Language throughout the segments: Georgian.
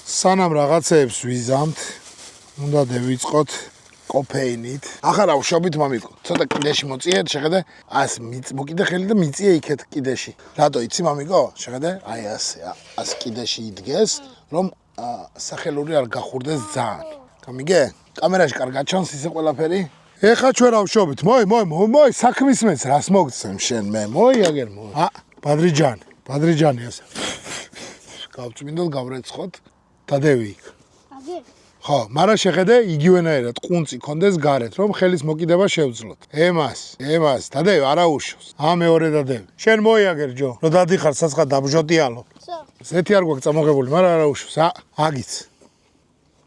სანამ რაღაცეებს ვიზამთ, უნდა დავიწყოთ კოფეინით. ახლა რა ვშობით მამიკო, ცოტა კიდეში მოწიეთ, შეხედე, მოკიდე ხელი და მიწიე იქეთ კიდეში. რატო იცი მამიკო? შეხედე, აი ასე კიდეში იდგეს, რომ სახელური არ გახურდეს ძალიან. გამიგე? კამერაში კარგად ჩანს ისე ყველაფერი? ეხა ჩვენ რა ვშობით? მოი, საქმის მეც რას მოგცემ შენ მე? მოი აგერ მოი. ბადრიჯანი ასე. გავწმინდოთ, გავრეცხოთ, დადევი იქ. აგერ? ხო, მაგრამ შეხედე, იგივენაირად ყუნწი კონდეს გარეთ, რომ ხელის მოკიდება შევძლოთ. ემას, დადევი, არა უშოს. მეორე დადევი. შენ მოიაგერ ჯო, რომ დადიხარ საცხა დაბჟოტიალო. ზეთი არ გვაქვს წამოღებული, მაგრამ არა უშოს. აგიც.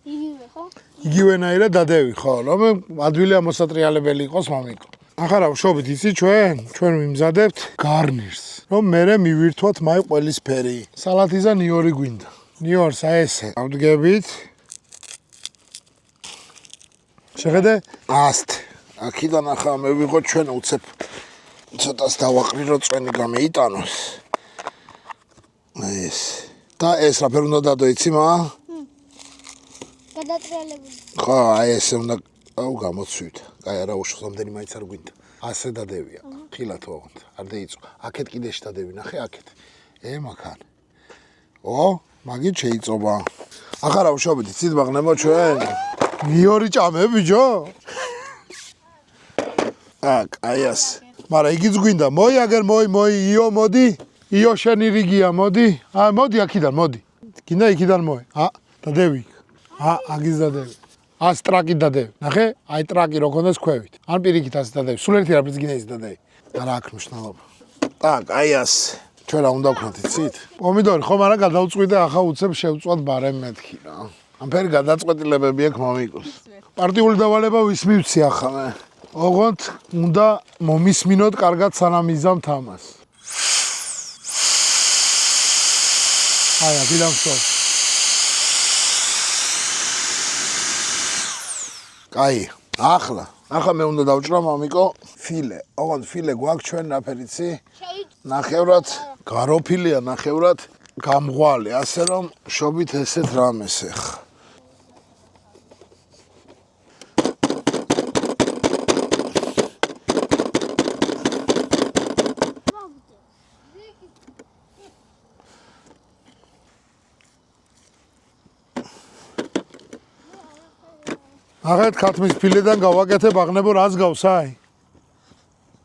იგივე ხო? იგივენაირად დადევი, ხო, რომ ადვილი ამოსატრიალებელი იყოს მამიკო. ახლა რა ვშობით იცი ჩვენ ვიმზადებთ გარნირს, რომ მერე მივირთვათ მაი ყველისფერი. სალათისა ნიორი გვინდა. ნიორს ესე ავდგებით. შეხედე? ასთ. აქედან ახლა მე ვიღოთ ჩვენ უცებ ცოტას დავაყრი, რომ წვენი გამეიტანოს. ეს. და ეს რა ფერ უნდა დადო იცი მა? გადატრიალებული. ხო, აი ესე უნდა გამოცვით. აი არა უშოს ამდენი მაინც არ გვინდა. ასე დადევია. ხილათ ოღონდ. არ დაიწყო. აქეთ კიდეში დადევი, ნახე აქეთ. მაქან. მაგით შეიწობა. ახლა რა ვშობით, იცით ბაღნებო ჩვენ? ნიორი ჭამები ჯო? აი ასე. მაგრამ იგიც გვინდა. მოი აგერ მოი, იო მოდი. იო შენი რიგია, მოდი. მოდი აქიდან, მოდი. გინდა იქიდან მოი. დადევი. აგის დადევი. ტრაკით დადევი. ნახე? აი ტრაკი რო ქონდეს ქვევით. ან პირიქით ასე დადევი. სულ ერთი რაფერს გინდა ის დადევი. და რა აქვს მნიშვნელობა. აი ასე. ჩვენ რა უნდა ვქნათ, იცით? პომიდორი ხომ არა გადავწყვიტე, ახლა უცებ შევწვათ ბარემ მეთქი რა. ამ ფერი გადაწყვეტილებები აქვს მამიკოს. პარტიული დავალება ვის მივცი ახლა მე? ოღონდ უნდა მომისმინოთ კარგად სანამ იზამთ ამას. აი, აქედან ვსვამ. კაი, ახლა მე უნდა დავჭრა მამიკო ფილე. ოღონდ ფილე გვაქვს ჩვენ რაფერიცი? ნახევრად გაროფილია, ნახევრად გამღვალი, ასე რომ შობით ესეთ რამეს ეხა. ახეთ ქათმის ფილედან გავაკეთებ აღნებო რას გავს აი?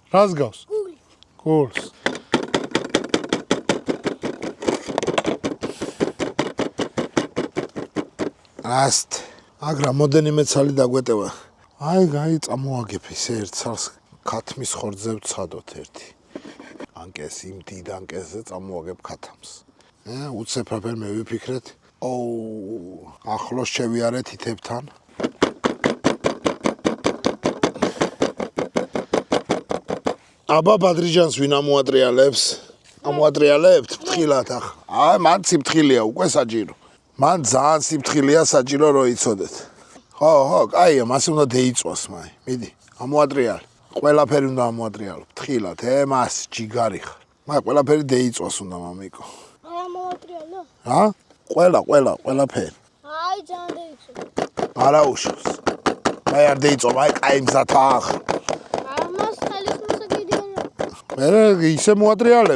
რას გავს? გულს. ასთ. აქ რამოდენიმე ცალი დაგვეტევა. აი წამოაგებ ისე ერთ ცალს ქათმის ხორძე ვცადოთ ერთი. ანკეს იმ დიდ ანკესზე წამოაგებ ქათამს. უცებ რაფერ მე ვიფიქრეთ. ახლოს შევიარეთ ითებთან. აბა ბადრიჯანს ვინ ამოატრიალებს? ამოატრიალებთ ფრთხილად ახლა. მან სიფრთხილეა უკვე საჭირო. მან ძალიან სიფრთხილეა საჭირო რომ იცოდეთ. ხო, კაია, მას უნდა დაიწვას მაი. მიდი, ამოატრიალე. ყველაფერი უნდა ამოატრიალო. ფრთხილად, მას ჯიგარი ხარ. მაი ყველაფერი დაიწვას უნდა მამიკო. ამოატრიალო? ყველაფერი. აი, ძალიან დაიწვა. არა უშავს. მაი არ დაიწვა, კაი მზათა ახლა. მე ისე მოატრიალე,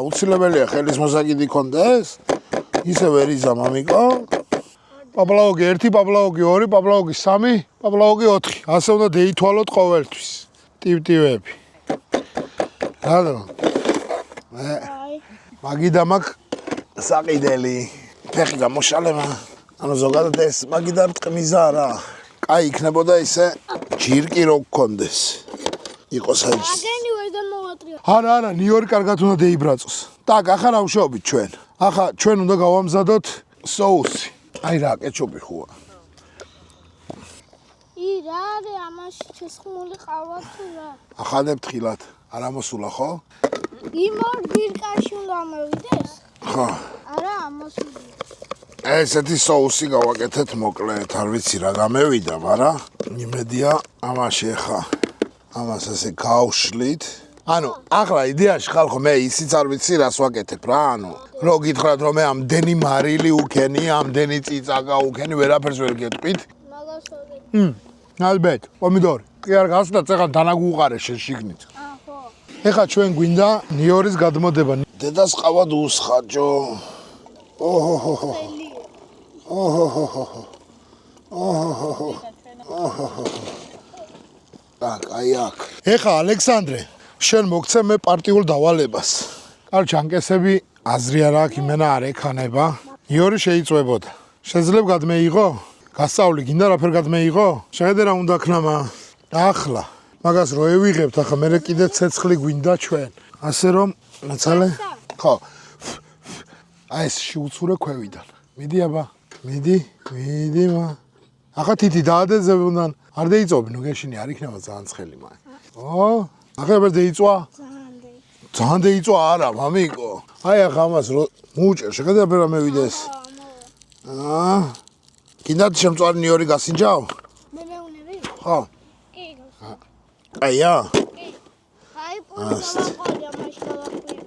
უცილებელია ხელის მოსაკიდი კონდეს. ისე ვერ იზა მამიკო. პაპლაოგი 1, პაპლაოგი 2, პაპლაოგი 3, პაპლაოგი 4. ასე უნდა დაითვალოთ ყოველთვის. ტივტივები. რატო? მაგიდა მაქვს საყიდელი. ფეხი გამოშალება. ზოგადად ეს მაგიდა რტყმიზა რა. კაი იქნებოდა ისე ჯირკი რო გქონდეს. იყოს აიც. არა, ნიორი კარგად უნდა დაიბრაწოს. ახლა რა ვშობით ჩვენ? ახლა ჩვენ უნდა გავამზადოთ соуსი. აი რა, კეჩოპი ხოა. რა არის ამაში ჩესხმული ყავა თუ რა? ახალებ თხილად. არ ამოსულა ხო? იმ ორ ბირკაში უნდა ამოვიდეს? ხო. არა, ამოსულა. ესეთი соуსი გავაკეთეთ მოკლედ, არ ვიცი რა გამევიდა, მაგრამ იმედია ამაში ხა. ამას ასე გავშლით. ახლა იდეაში ხალხო მე ისიც არ ვიცი რას ვაკეთებ რა, რო გითხრათ რომ მე ამდენი მარილი უქენი, ამდენი წიწაკა უქენი, ვერაფერს ვერ გეტყვით. მაგას ვაგებ. ალბეთ, პომიდორი. კი არ გასვლა წეგან დანაგუყარე შენ შიგნით. ხო. ეხა ჩვენ გვინდა ნიორის გადმოდება. დედას ყავად უსხაჯო. ოჰოჰოჰო. ოჰოჰოჰო. ოჰოჰოჰო. აი აქ. ეხა ალექსანდრე, შენ მოგცე მე პარტიულ დავალებას. არ ჩანკესები აზრი არ აქვს, იმენა არ ეკანება. ნიორი შეიწვებოდა. შეიძლება გადმეიღო? გასწავლი გინდა რაფერ გადმეიღო? შეხედე რა უნდა ქნამა. ახლა მაგას რო ევიღებთ, ახლა მე კიდე ცეცხლი გვინდა ჩვენ. ასე რომ ნაცალე? ხო. აი ეს შეუცურე ქვევიდან. მიდი აბა, მიდი მა. ახლა თითი დაადეძები უნდან. არ დაიწობი, ნუ გეშინი არ იქნება ძალიან ცხელი მაი. ო, ახლა ვერ დაიწვა? ძალიან დაიწვა არა, მამიკო. აი ახლა ამას რო მუჭერ, შეხედე რა მევიდეს. გინდა შემწვარი ნიორი გასინჯავ? მე მეუნები? ხო. კი. აია. აი პული დავაყოლია მაშინ დავაყოლია.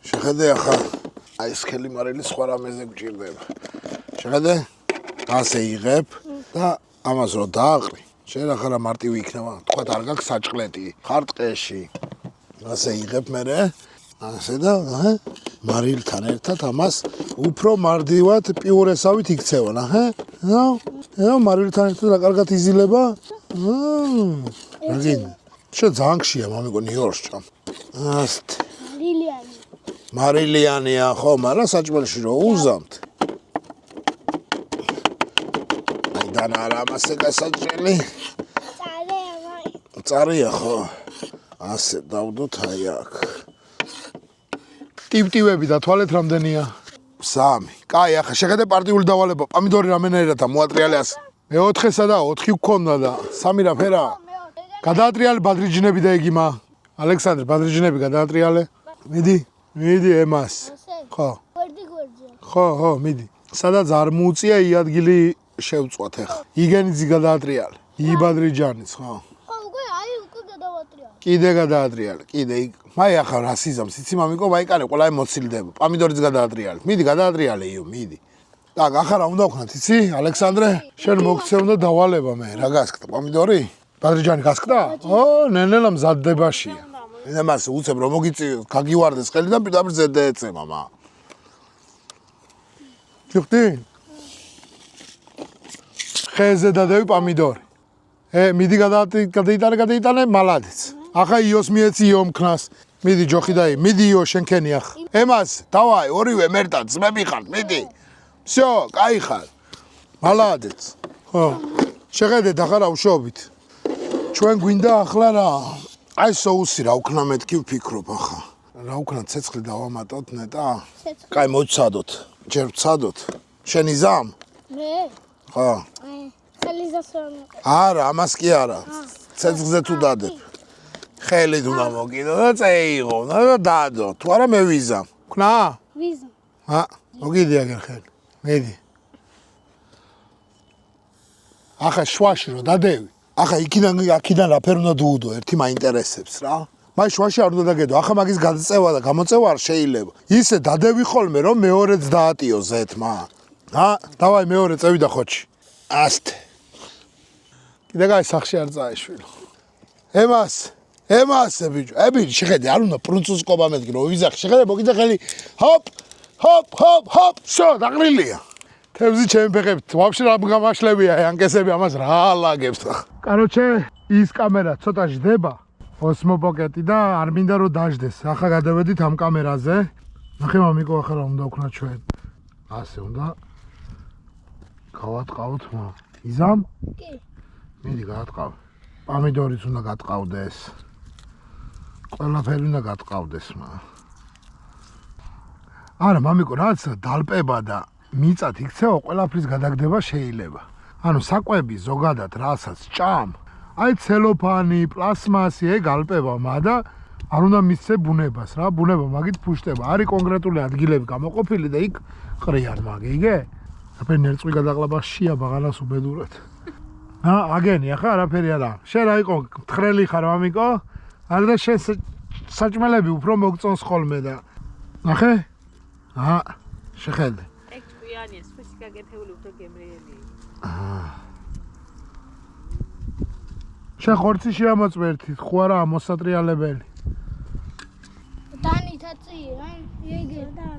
შეხედე ახლა აი ეს ხელი მარილი სხვა რამეზე გჭირდება. შეხედე? ასე იღებ და ამას რო დააყრი. შენ ახლა რა მარტივი იქნება. თქვა არ გაქვს საჭყლეტი, ხარ ტყეში. ასე იღებ მერე. ასე და მარილთან ერთად ამას უფრო მარდივად პიურესავით იქცევან, აჰა? ნო, მარილთან ერთად რა კარგად იზილება? რა გინდა? შენ ძალიან ხშია მამიკო ნიორს ჩამ. ასეთ ლილიანი. მარილიანია ხო, მაგრამ საჭმელში რო უზამთ. აი დანა არა ამასე გასაჭრელი. წარია ხო. ასე დავდოთ აი აქ. ტივტივები და თვალეთ რამდენია? 3. კაი, ახლა შეხედე პარტიული დავალება. პომიდორი რამენერათა მოატრიალე ასე. მე-4-სა და 4 გქონდა და 3 რა ფერა. გადაატრიალე ბადრიჯინები და ეგიმა. ალექსანდრე, ბადრიჯინები გადაატრიალე. მიდი ემას. ხო. ხო, მიდი. სადაც არ მოუწია იადგილი შევწვათ ახლა. იგენიძი გადაატრიალე. იბადრიჯანის, ხო. კიდე გადაატრიალე, კიდე. მაი ახლა რა სიზამს, იცი მამიკო, მაიკარე ყველა მოცილდება. პომიდორიც გადაატრიალე. მიდი გადაატრიალე იო, მიდი. так, ახლა რა უნდა ვქნათ, იცი? ალექსანდრე, შენ მოგცემ და დავალება მე. რა გასკდა? პომიდორი? ბადრიჯანი გასკდა? ო, ნენელა მზადდებაშია. იმას უცებ რომ მოგიწი, გაგივარდეს ხელი და პირდაპირ ზედე ეწე მამა. ჩიხტი? ხეზე დადევი პომიდორი. მიდი გადაიტანე მალადიც. ახლა იოს მიეცი იომ ქნას. მიდი ჯოხი დაი, მიდი იო შენქენი ახ. ემას, დავაი, ორივე მერტად ძმები ხართ, მიდი. всё, კაი ხარ. მალადიც. ხო. შეხედეთ ახლა რა უშოობით. ჩვენ გვინდა ახლა რა? აი соуსი რა ვქნა მეთქი ვფიქრობ ახლა. რა ვქნა ცეცხლი დავამატოთ ნეტა? კაი მოცადოთ. ჯერ ვცადოთ. შენ იზამ? მე? ხო. ხელიზასრამ. არა, ამას კი არა. ცეცხლზე თუ დადებ. ხელით უნდა მოგიდო და წეიღო და დადო. თუ არა მე ვიზამ. ვქნა? ვიზამ. მოგიდი აგერ ხელი. მიდი. ახლა შვაში რო დადევი. ახლა აქიდან რაფერ უნდა დუუდო, ერთი მაინტერესებს რა. მაი შვაში არ უნდა დაგედო. ახლა მაგის გადაწევა და გამოწევა არ შეიძლება. ისე დადევი ხოლმე რომ მეორეც დაატიო ზეთმა. დავაი მეორე წევიდა ხოჩი. ასტ. კიდე გაი სახში არ წაეშვილო. ემას ბიჭო. ბიჭო, შეხედე, არ უნდა პრუნცუსკობა მეთქი რომ ვიზახ. შეხედე, მოგიდა ხელი. ჰოპ. всё, დაგრილია. თევზი ჩემი ფეხებით. ვაფშე რა გამაშლებია ანკესები ამას რა ალაგებს ხა. კაროჩე, ის კამერა ცოტა ჟდება. ოსმოპოკეტი და არ მინდა რომ დაждდეს. ახლა გადავედით ამ კამერაზე. ნახე მამიკო, ახლა რა უნდა ვქნათ ჩვენ. ასე უნდა გავატყავთ მა. იზამ? კი. მიდი გაატყავ. პომიდორიც უნდა გატყავდეს. ყველაფერი უნდა გატყავდეს მა. არა მამიკო, რაც დალპება და მიწათ იქცევა, ყველაფრის გადაგდება შეიძლება. ანუ საკვები ზოგადად რასაც ჭამ, აი ცელოფანი, პლასმასი ეგ ალპება, მაგრამ არ უნდა მისცე ბუნებას რა, ბუნება მაგით ფუშტება. არის კონკრეტული ადგილები გამოყოფილი და იქ ყრიან მაგ, იგე? აფერ ნერწყვი გადაყლაბაშია ბაღანას უბედურად. აგენი ახლა არაფერი არა. შენ რა იყო მთხრელი ხარ მამიკო? ადრე შენ საჭმელები უფრო მოგწონს ხოლმე და ნახე? შეხედე. ეგ ჭკვიანია, სხვისი გაკეთებული უფრო გემრიელი. შენ ხორცი შეამოწვერთით, ხო არა მოსატრიალებელი. დანითაცი, ეგე და.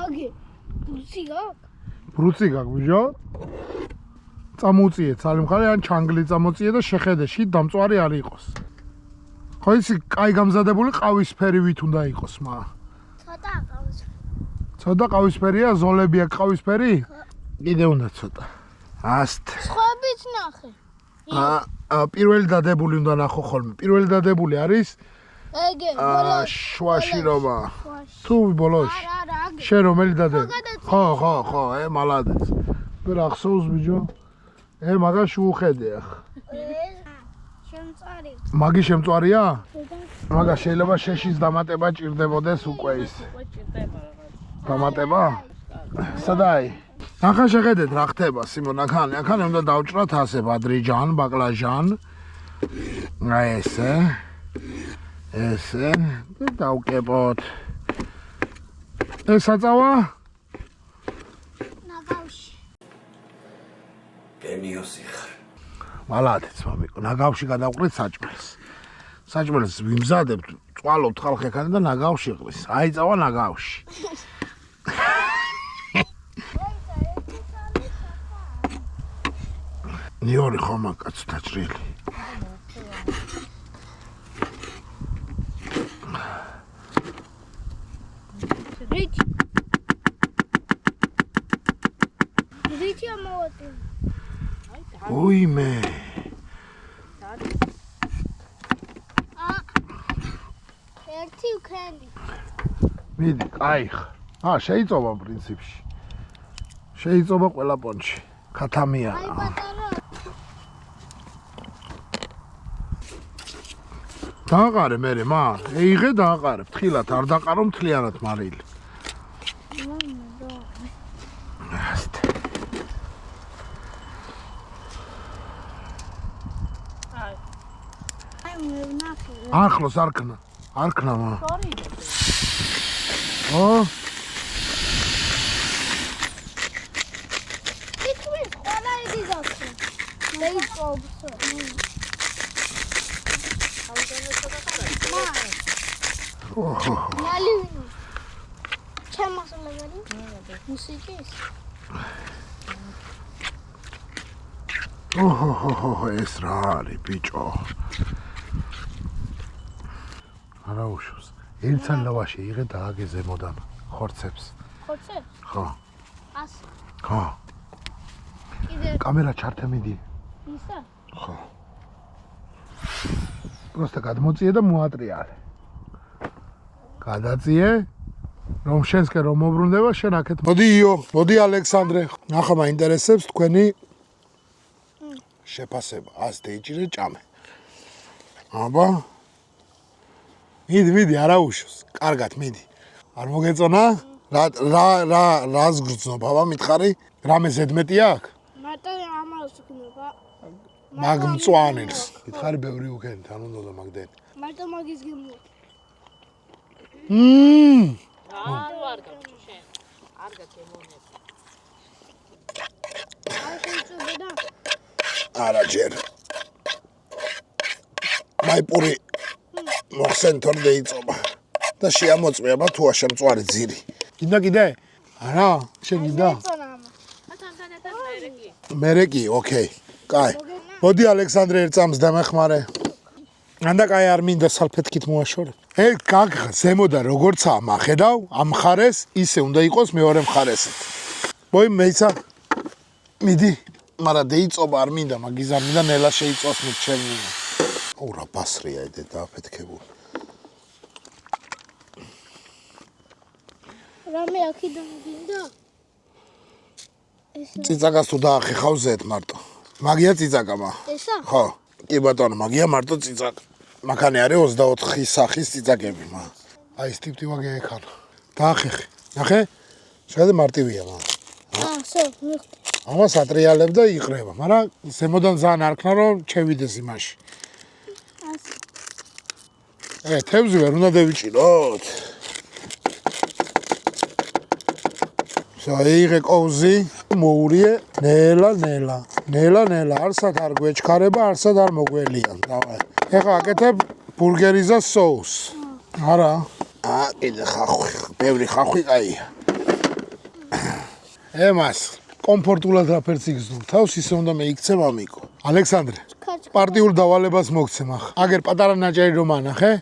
აგე. ბუცი გაქვს? ბრუცი გაქვს ბიჭო? წამოუწიე ცალი მხარე ან ჩანგლი წამოწიე და შეხედე შით დამწვარი არ იყოს. ხო იცი, კაი გამზადებული ყავისფერი ვით უნდა იყოს მა. ცოტა ყავს. ცოტა ყავისფერია, ზოლები აქვს ყავისფერი? კიდე უნდა ცოტა. ასთ. სხვაებიც ნახე. პირველი დადებული უნდა ნახო ხოლმე. პირველი დადებული არის ეგე, ბოლოს. შვაში რომა. თუ ბოლოში. არა, აგე. შენ რომელი დადები? ხო, მალადეც. გახსოვს ბიჭო? მაგას უხედე ახლა. შემწარი. მაგი შემწვარია? მაგა შეიძლება შეშის დამატება ჭირდებოდეს უკვე ის. უკვე ჭირდება რაღაც. დამატება? სადაი? ახლა შეხედეთ რა ხდება სიმონ აქან უნდა დავჭრათ ასე ბადრიჯან, ბაკლაჟან. ესე და დავკებოთ. ეს აწავა? ნაგავში. გენიოსი ხარ. მალადეც მამიკო, ნაგავში გადავყრით საჭმელს. საჭმელს ვიმზადებთ, წვალობთ ხალხი აქ და ნაგავში ყრის. აიწავა ნაგავში. ნიორი ხომა კაცთა ჭრილი. რიჩი ამოვატი. უიმე. ერთი ვქენი. მიდი, კაი. შეიწოვა პრინციპში. შეიწოვა ყველა პონჩი. ქათამია. აი პატარა. დააყარე მე მა. ეიღე დააყარე. ფრთხილად არ დაყარო მთლიანად მარილი. ახლოს არქნა მა. თითქმის ყველა იგი გაქვს. მეიწობს. მალივინო. ჩემასოლებელი? მუსიკის? ეს რა არის ბიჭო? არა უშავს. ერთთან ლავაში იღე და აგე ზემოდან ხორცებს. ხორცებს? ხო. ასე. ხო. კიდე კამერა ჩართე მიდი. ისა? ხო. просто გადმოწიე და მოატრიალე. გადაწიე. რომ შენსკენ რომ მოbrunდება შენ აქეთ. მოდი იო, მოდი ალექსანდრე. ახლა მაინტერესებს თქვენი შეფასება. ასე იჭირე ჭამე. აბა მიდი, არა უშავს. კარგად, მიდი. არ მოგეწონა? რას გრძნობ, აბა მითხარი? რამე ზედმეტი აქვს? მარტო ამას ვქნება. მაგმწვანილს. მითხარი ბევრი უქენი, თან უნდა და მაგდენი. მარტო მაგის გემო. არ გაქვს შენ. არ გაგემონებ. აი შეიწებოდა. არა ჯერ. მაიპური მოხსენ თორე იწובה. და შეამოწმება თუ შემწვარი ძირი. კიდე? არა, შენ გინდა? მერეკი, ოკეი. კაი. მოდი ალექსანდრე ერთ წამს დამეხმარე. ანდა კაი არ მინდა სალფეთკით მოაშორე. გაგხა ზემოდან როგორცაა მახედავ, ამ მხარეს ისე უნდა იყოს მეორე მხარესით. მოი მეცა მიდი, მაგრამ დეიწობა არ მინდა, მაგის არ მინდა ნელა შეიწოს მიჩემნი. ურა ბასრია იდე დააფეთქებული. რამე აქედან გინდა? ციცაკას თუ დაახეხავ ზეთ მარტო. მაგია ციცაკამა. ესა? ხო, კი ბატონო, მაგია მარტო ციცაკა. მაქანე არის 24 სახის ციცაკები, მა. აი, სტიპტი ვაგე ეხანა. დაახეხე. ნახე? შეხედე მარტივია, მა. სო, მიხდი. ამას ატრიალებ და იყრება, მაგრამ ზემოდან ძალიან არ ქნა რომ ჩევიდეს იმაში. ასე. თევზი ვერ უნდა დავიჭიროთ. საიღე კოვზი, მოურიე, ნელა, არსად არ გვეჩქარება, არსად არ მოგველიან. დავაი. ეხლა აკეთებ ბურგერიზა соуს. არა. კიდე ხახვი, ბევრი ხახვი კაია. ემას კომფორტულად რაფერც იგზნო. თავს ისე უნდა მეიქცე მამიკო. ალექსანდრე, პარტიულ დავალებას მოგცემ ახლა. აგერ პატარა ნაჭერი რომ ანახე?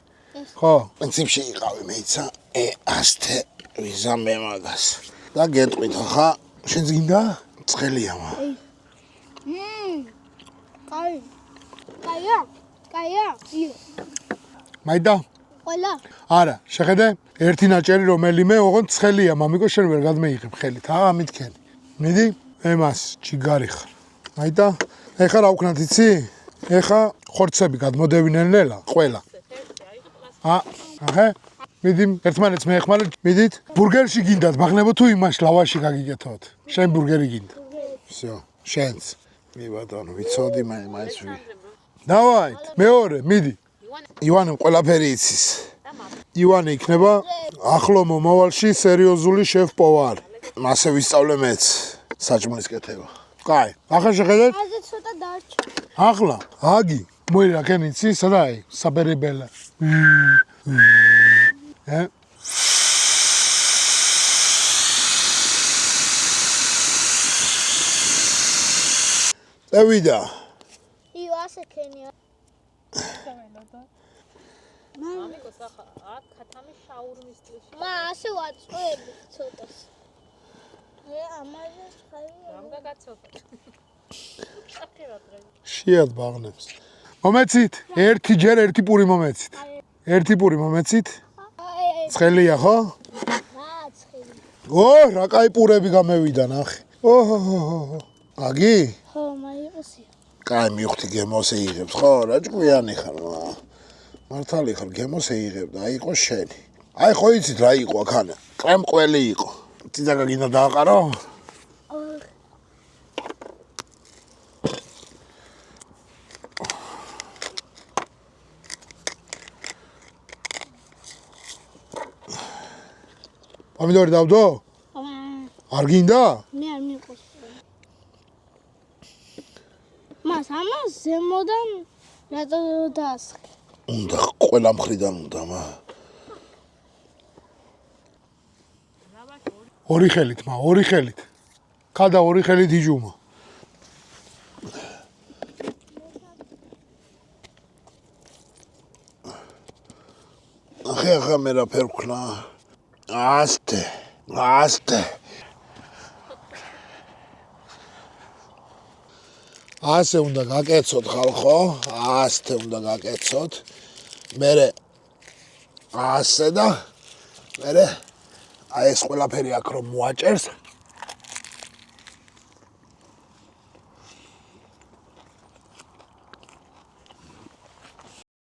ხო, პრინციპში იყავი მეიცა. ასთე ვიზამე მაგას. და გეტყვით ხა, შენს გინდა? ცხელია მა. კაია. მაიდა? ყველა. არა, შეხედე? ერთი ნაჭერი რომელიმე, ოღონდ ცხელია, მამიკო შენ ვერ გადმეიღებ ხელით. ამითქენი. მიდი, ემას ჩიგარი ხარ. მაიდა? ეხა რა ვქნათ იცი? ეხა ხორცები გადმოდევინენ ნელა, ყველა. აჰა. მიდი, ერთმანეთს მეეხმარეთ, მიდით. ბურგერში გინდათ, მაგნებო თუ იმაში ლავაში გაგიგეთოთ. შენ ბურგერი გინდა. всё, შენც. მე ბატონო, ვიცოდი მაინც ვი. დავაი, მეორე, მიდი. ივანემ ყველაფერი იცის. ივანე იქნება ახლო მომავალში სერიოზული შეფ-პოვარი. მასე ვისწავლე მეც საჭმლის კეთება. კაი, ახლა შეხედეთ? ასე ცოტა დარჩა. ახლა, აგი, მოი რა კენ იცი, სადაა? საბერებელა. წევიდა. ასე ქენია. მამიკო სახა აქ ქათამი შაურმის სტილში. ასე ვაწვევი ცოტას. ამაზე ხაი. რამდა გაცოქა. შეად ბაღნებს. მომეცით? ჯერ ერთი პური მომეცით. ერთი პური მომეცით? ცხელია ხო? ცხელი. რა კაი პურები გამევიდა ნახე. ოჰოჰოჰო. აგი? ხო, მაიყოსია. კაი მივხვდი გემოს ეიღებს ხო? რა ჭკვიანი ხარ მა. მართალი ხარ გემოს ეიღებ და აიყო შენი. აი ხო იცით რა იყო აქანა? კრემყველი იყო. წიძაგა გინდა დააყარო? პომიდორი დავდო? არ გინდა? მე არ მიყვარს. მას ამას ზემოდან რატო დაასხე? უნდა ყველა მხრიდან უნდა მა. ორი ხელით მა, ორი ხელით. ხადა ორი ხელით იჯუმა. ახლა მე რა ფერ ვქნა? ასტე. ასე უნდა გაკეცოთ ხალხო, ასტე უნდა გაკეცოთ. მერე ასე და მერე აი ეს ყველაფერი აქ რომ მოაჭერს.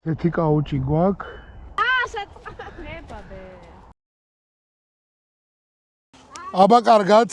ერთი კაუჭი გვაქვს. აბა კარგად.